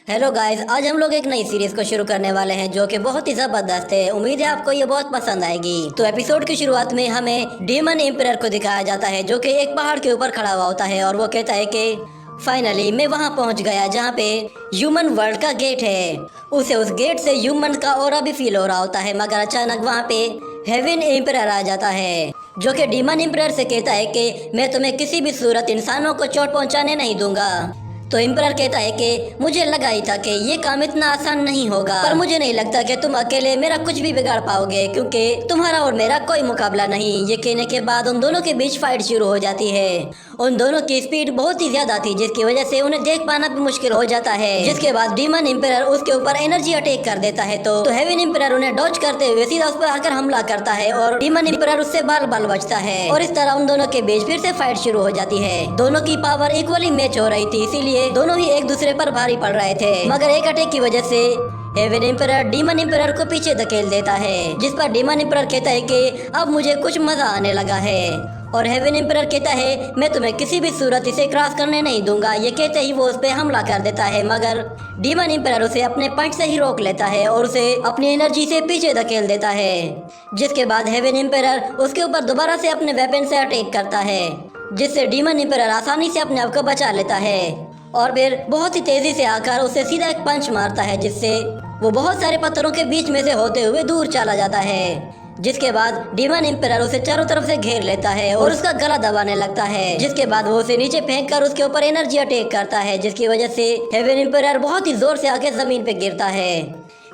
Hello guys, आज हम लोग एक नई सीरीज को शुरू करने वाले हैं जो कि बहुत ही जबरदस्त है। उम्मीद है आपको ये बहुत पसंद आएगी। तो एपिसोड की शुरुआत में हमें डीमन एम्परर को दिखाया जाता है जो कि एक पहाड़ के ऊपर खड़ा हुआ होता है और वो कहता है कि फाइनली मैं वहां पहुंच गया जहां पे ह्यूमन वर्ल्ड का गेट है। उसे उस गेट से ह्यूमन का ऑरा भी फील हो रहा होता है, मगर अचानक वहां पे हेवन एम्परर आ जाता है जो कि डीमन एम्परर से कहता है कि मैं तुम्हें किसी भी सूरत इंसानों को चोट पहुंचाने नहीं दूंगा। तो एम्परर कहता है कि मुझे लगा ही था कि ये काम इतना आसान नहीं होगा, पर मुझे नहीं लगता कि तुम अकेले मेरा कुछ भी बिगाड़ पाओगे, क्योंकि तुम्हारा और मेरा कोई मुकाबला नहीं। ये कहने के बाद उन दोनों के बीच फाइट शुरू हो जाती है। उन दोनों की स्पीड बहुत ही ज्यादा थी जिसकी वजह से उन्हें देख पाना भी मुश्किल हो जाता है। जिसके बाद डीमन एम्परर उसके ऊपर एनर्जी अटैक कर देता है तो हेवन एम्परर उन्हें डॉज करते हुए सीधा उस पर आकर हमला करता है और डीमन एम्परर उससे बाल बाल बचता है और इस तरह उन दोनों के बीच फिर से फाइट शुरू हो जाती है। दोनों की पावर इक्वली मैच हो रही थी, इसीलिए दोनों ही एक दूसरे पर भारी पड़ रहे थे, मगर एक अटैक की वजह से हेवन एम्परर डीमन एम्परर को पीछे धकेल देता है, जिस पर डीमन एम्परर कहता है कि अब मुझे कुछ मजा आने लगा है। और हेवन एम्परर कहता है मैं तुम्हें किसी भी सूरत इसे क्रॉस करने नहीं दूंगा। ये कहते ही वो उस पे हमला कर देता है, मगर डीमन एम्परर उसे अपने पॉइंट से ही रोक लेता है और उसे अपनी एनर्जी से पीछे धकेल देता है। जिसके बाद हेवन एम्परर उसके ऊपर दोबारा से अपने वेपन से अटैक करता है, जिससे डीमन एम्परर आसानी से अपने आप को बचा लेता है और फिर बहुत ही तेजी से आकर उसे सीधा एक पंच मारता है, जिससे वो बहुत सारे पत्थरों के बीच में से होते हुए दूर चला जाता है। जिसके बाद डीमन एम्परर उसे चारों तरफ से घेर लेता है और उसका गला दबाने लगता है। जिसके बाद वो उसे नीचे फेंक कर उसके ऊपर एनर्जी अटैक करता है, जिसकी वजह से हेवन एम्परर बहुत ही जोर से आके जमीन पे गिरता है।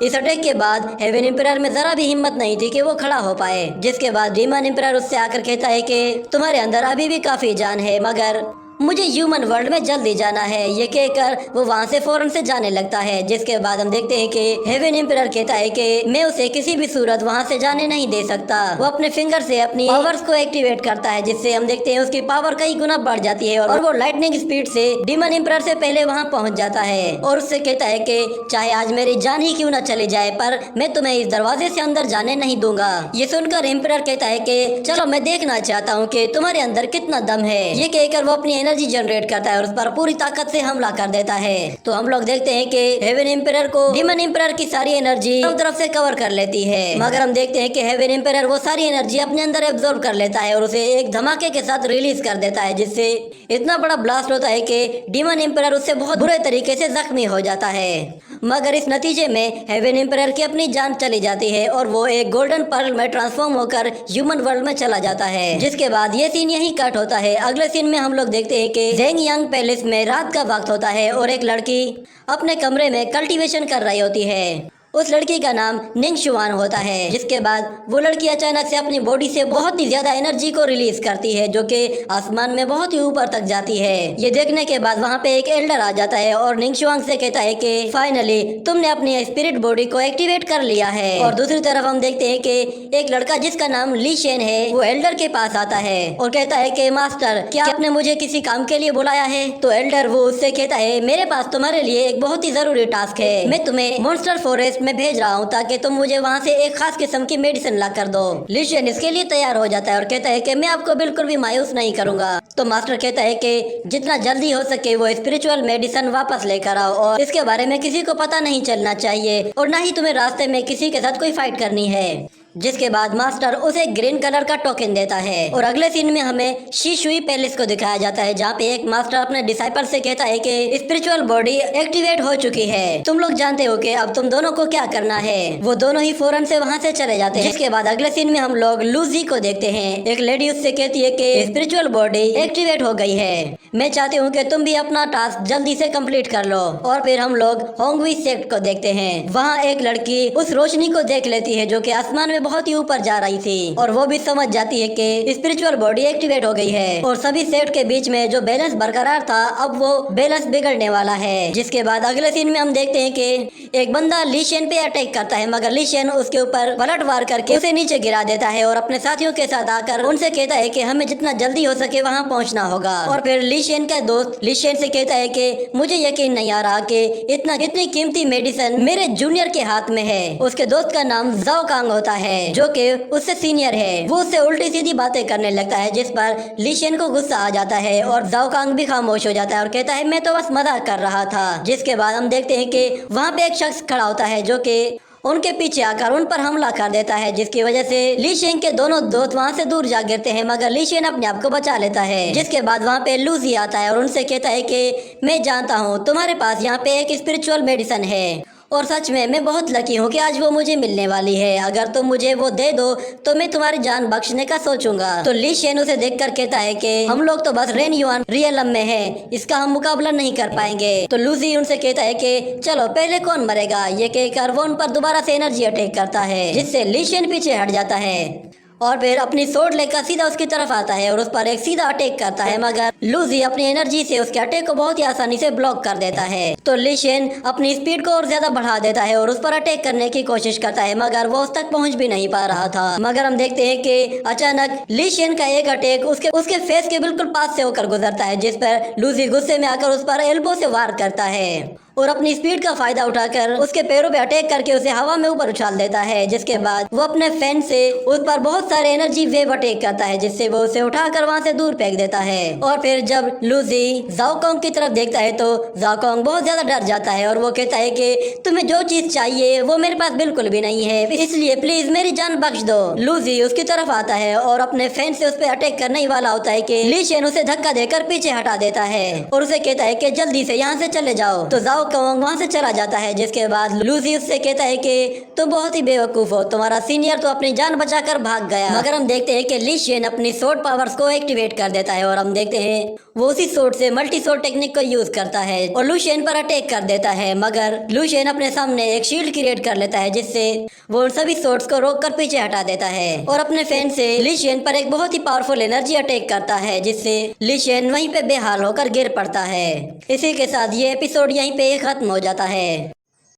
इस अटैक के बाद हेवन एम्परर में जरा भी हिम्मत नहीं थी कि वो खड़ा हो पाए। जिसके बाद डीमन एम्परर उससे आकर कहता है कि तुम्हारे अंदर अभी भी काफी जान है, मगर मुझे ह्यूमन वर्ल्ड में जल्दी जाना है। ये कहकर वो वहाँ से फौरन से जाने लगता है। जिसके बाद हम देखते हैं कि हेवन एम्परर कहता है कि मैं उसे किसी भी सूरत वहाँ से जाने नहीं दे सकता। वो अपने फिंगर से अपनी पावर्स को एक्टिवेट करता है, जिससे हम देखते हैं उसकी पावर कई गुना बढ़ जाती है और वो लाइटनिंग स्पीड से डीमन एम्परर से पहले वहाँ पहुँच जाता है और उससे कहता है कि चाहे आज मेरी जान ही क्यों न चली जाए, पर मैं तुम्हें इस दरवाजे से अंदर जाने नहीं दूंगा। ये सुनकर एम्परर कहता है कि चलो मैं देखना चाहता हूँ कि तुम्हारे अंदर कितना दम है। ये कहकर वो अपनी एनर्जी जनरेट करता है और उस पर पूरी ताकत से हमला कर देता है। तो हम लोग देखते हैं कि हेवन एम्परर को डीमन एम्परर की सारी एनर्जी सब तरफ से कवर कर लेती है, मगर हम देखते हैं कि हेवन एम्परर वो सारी एनर्जी अपने अंदर एब्जॉर्ब कर लेता है और उसे एक धमाके के साथ रिलीज कर देता है, जिससे इतना बड़ा ब्लास्ट होता है कि डीमन एम्परर उससे बहुत बुरे तरीके से जख्मी हो जाता है। मगर इस नतीजे में हेवन एम्परर की अपनी जान चली जाती है और वो एक गोल्डन पर्ल में ट्रांसफॉर्म होकर ह्यूमन वर्ल्ड में चला जाता है। जिसके बाद ये सीन यहीं कट होता है। अगले सीन में हम लोग देखते हैं कि जेंग यांग पैलेस में रात का वक्त होता है और एक लड़की अपने कमरे में कल्टीवेशन कर रही होती है। उस लड़की का नाम निंग शुआन होता है। जिसके बाद वो लड़की अचानक से अपनी बॉडी से बहुत ही ज्यादा एनर्जी को रिलीज करती है जो कि आसमान में बहुत ही ऊपर तक जाती है। ये देखने के बाद वहाँ पे एक एल्डर आ जाता है और निंग शुआन से कहता है कि फाइनली तुमने अपनी स्पिरिट बॉडी को एक्टिवेट कर लिया है। और दूसरी तरफ हम देखते हैं कि एक लड़का जिसका नाम ली शेन है वो एल्डर के पास आता है और कहता है कि मास्टर, क्या आपने मुझे किसी काम के लिए बुलाया है? तो एल्डर वो उससे कहता है मेरे पास तुम्हारे लिए एक बहुत ही जरूरी टास्क है। मैं तुम्हें मॉन्स्टर फॉरेस्ट मैं भेज रहा हूँ ताकि तुम मुझे वहाँ से एक खास किस्म की मेडिसिन ला कर दो। लिशियन इसके लिए तैयार हो जाता है और कहता है कि मैं आपको बिल्कुल भी मायूस नहीं करूंगा। तो मास्टर कहता है कि जितना जल्दी हो सके वो स्पिरिचुअल मेडिसिन वापस लेकर आओ और इसके बारे में किसी को पता नहीं चलना चाहिए और न ही तुम्हें रास्ते में किसी के साथ कोई फाइट करनी है। जिसके बाद मास्टर उसे ग्रीन कलर का टोकन देता है और अगले सीन में हमें शीशुई पैलेस को दिखाया जाता है जहाँ पे एक मास्टर अपने डिसाइपल से कहता है कि स्पिरिचुअल बॉडी एक्टिवेट हो चुकी है, तुम लोग जानते हो कि अब तुम दोनों को क्या करना है। वो दोनों ही फौरन से वहाँ से चले जाते हैं। जिसके बाद अगले सीन में हम लोग लूजी को देखते हैं। एक लेडी उससे कहती है कि स्पिरिचुअल बॉडी एक्टिवेट हो गई है, मैं चाहती हूँ कि तुम भी अपना टास्क जल्दी से कंप्लीट कर लो। और फिर हम लोग होंगवी सेक्ट को देखते हैं। वहाँ एक लड़की उस रोशनी को देख लेती है जो कि आसमान में बहुत ही ऊपर जा रही थी और वो भी समझ जाती है कि स्पिरिचुअल बॉडी एक्टिवेट हो गई है और सभी सेट के बीच में जो बैलेंस बरकरार था अब वो बैलेंस बिगड़ने वाला है। जिसके बाद अगले सीन में हम देखते हैं कि एक बंदा लीशेन पे अटैक करता है, मगर लीशेन उसके ऊपर पलट वार करके उसे नीचे गिरा देता है और अपने साथियों के साथ आकर उनसे कहता है कि हमें जितना जल्दी हो सके वहाँ पहुँचना होगा। और फिर लीशेन का दोस्त लीशेन से कहता है कि मुझे यकीन नहीं आ रहा कि इतनी कीमती मेडिसिन मेरे जूनियर के हाथ में है। उसके दोस्त का नाम जाओ कांग होता है है जो कि उससे सीनियर है, वो उससे उल्टी सीधी बातें करने लगता है, जिस पर ली शेन को गुस्सा आ जाता है और जाओ कांग भी खामोश हो जाता है और कहता है मैं तो बस मजाक कर रहा था। जिसके बाद हम देखते हैं कि वहाँ पे एक शख्स खड़ा होता है जो कि उनके पीछे आकर उन पर हमला कर देता है, जिसकी वजह से ली शेन के दोनों दोस्त वहाँ से दूर जा गिरते हैं, मगर ली शेन अपने आप को बचा लेता है। जिसके बाद वहाँ पे लूसी आता है और उनसे कहता है कि मैं जानता हूँ तुम्हारे पास यहाँ पे एक स्पिरिचुअल मेडिसिन है और सच में मैं बहुत लकी हूँ कि आज वो मुझे मिलने वाली है। अगर तुम मुझे वो दे दो तो मैं तुम्हारी जान बख्शने का सोचूंगा। तो ली शेन उसे देखकर कहता है कि हम लोग तो बस रेन युआन रियलम में है, इसका हम मुकाबला नहीं कर पाएंगे। तो लूसी उनसे कहता है कि चलो पहले कौन मरेगा। ये कहकर वो उन पर दोबारा से एनर्जी अटैक करता है, जिससे ली शेन पीछे हट जाता है और फिर अपनी सोर्ड लेकर सीधा उसकी तरफ आता है और उस पर एक सीधा अटैक करता है, मगर लूसी अपनी एनर्जी से उसके अटैक को बहुत ही आसानी से ब्लॉक कर देता है। तो ली शेन अपनी स्पीड को और ज्यादा बढ़ा देता है और उस पर अटैक करने की कोशिश करता है, मगर वो उस तक पहुंच भी नहीं पा रहा था। मगर हम देखते हैं कि अचानक ली शेन का एक अटैक उसके फेस के बिल्कुल पास से होकर गुजरता है, जिस पर लूसी गुस्से में आकर उस पर एल्बो से वार करता है और अपनी स्पीड का फायदा उठाकर उसके पैरों पे अटैक करके उसे हवा में ऊपर उछाल देता है। जिसके बाद वो अपने फैन से उस पर बहुत सारे एनर्जी वेव अटैक करता है, जिससे वो उसे उठाकर वहां से दूर फेंक देता है। और फिर जब लूसी जाओ कांग की तरफ देखता है तो जाओ कांग बहुत ज्यादा डर जाता है और वो कहता है कि तुम्हें जो चीज चाहिए वो मेरे पास बिल्कुल भी नहीं है, इसलिए प्लीज मेरी जान बख्श दो। लूसी उसकी तरफ आता है और अपने फैन से उस पर अटैक करने ही वाला होता है कि ली शेन उसे धक्का देकर पीछे हटा देता है और उसे कहता है कि जल्दी से यहाँ से चले जाओ। तो जाओ कांग वहाँ से चला जाता है। जिसके बाद लूसी उससे कहता है कि तुम बहुत ही बेवकूफ हो, तुम्हारा सीनियर तो अपनी जान बचाकर भाग गया। मगर हम देखते हैं कि ली शेन अपनी सोर्ड पावर्स को एक्टिवेट कर देता है और हम देखते हैं वो उसी सोर्ड से मल्टी सोर्ड टेक्निक को यूज करता है और लू शेन पर अटैक कर देता है, मगर लू शेन अपने सामने एक शील्ड क्रिएट कर लेता है, जिससे वो उन सभी सोर्ड्स को रोककर पीछे हटा देता है और अपने फैन से ली शेन पर एक बहुत ही पावरफुल एनर्जी अटैक करता है, जिससे ली शेन वहीं पे बेहाल होकर गिर पड़ता है। इसी के साथ ये एपिसोड यहीं पे खत्म हो जाता है।